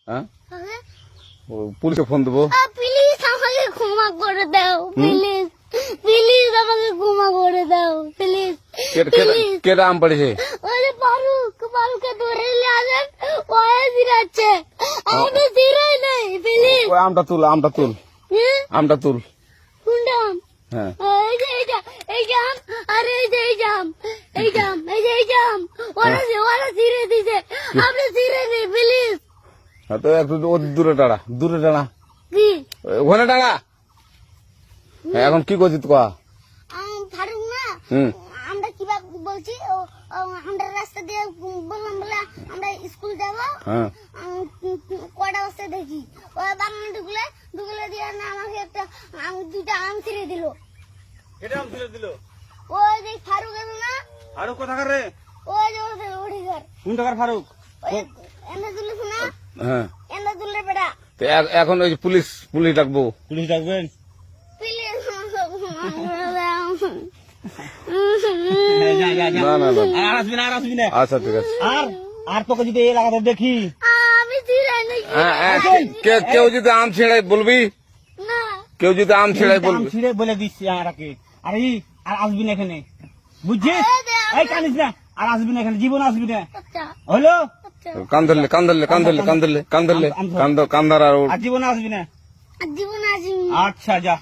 হ্যাঁ হ্যাঁ? পুলিশে ফোন দেবো। প্লিজ আমাকে ক্ষমা করে দাও, প্লিজ প্লিজ আমাকে ক্ষমা করে দাও, প্লিজ প্লিজ। কেটা আম পড়েছে? ওই যে ফারুককে ধরে নিয়ে আসেন, ওয়ে জিরাচ্ছে, আমি জিরাই নাই, প্লিজ। ওই আমটা তুল, আমটা তুল, হ্যাঁ? আমটা তুল। কোনটা আম? হ্যাঁ এই যে এই জাম, আরে এই যে এই জাম, এই জাম, এই যে এই জাম, ওরা জিরে দিছে, আপনি জিরে নেই, প্লিজ। হ্যাঁ, তো একটু দূরে দাঁড়া, দূরে দাঁড়া, কি ওখানে দাঁড়া। হ্যাঁ, এখন কি করছিস তুই? ফারুক না, হুম আমরা কিভাবে বলছি, আমরা রাস্তা দিয়ে বললাম বলে আমরা স্কুল যাবো, হ্যাঁ কটা বস্তা দেখি ওই বাগানে ঢুকলে দিয়ে না আমাকে দুইটা আম ছিঁড়ে দিল। এটা আম ছিঁড়ে দিল? ওই যে ফারুক এলো না, ফারুক কোথাকার রে? ওই যে ওঠে ঘর, কোন টাকার ফারুক? এনে তুলিস না, হ্যাঁ। এনে তুললে বেটা, তো এখন ওই যে পুলিশ ডাকবো। পুলিশ ডাকবেন? প্লিজ যা যা যা, না না না, আর আসবি না, আর আসবি না। আচ্ছা ঠিক আছে। আর আর তোকে যদি এই এলাকাতে দেখি, আমি ছিঁড়াই নাকি? হ্যাঁ, হ্যাঁ, কেউ যদি আম ছেড়াই বলবি, না কেউ যদি আম ছেড়াই আম বলবি। ছিঁড়ে বলে দিচ্ছি আমাকে, আর আর আসবি না এখানে, বুঝছিস? এই কানিস না, আর আসবি না এখানে, জীবন আসবি না, আচ্ছা হলো? আচ্ছা, কান ধরলে, কান ধরলে, কান ধরলে, কান ধরলে, কান ধরলে, কান ধর আর আর জীবন আসবি না। জীবন আসিনি। আচ্ছা যা।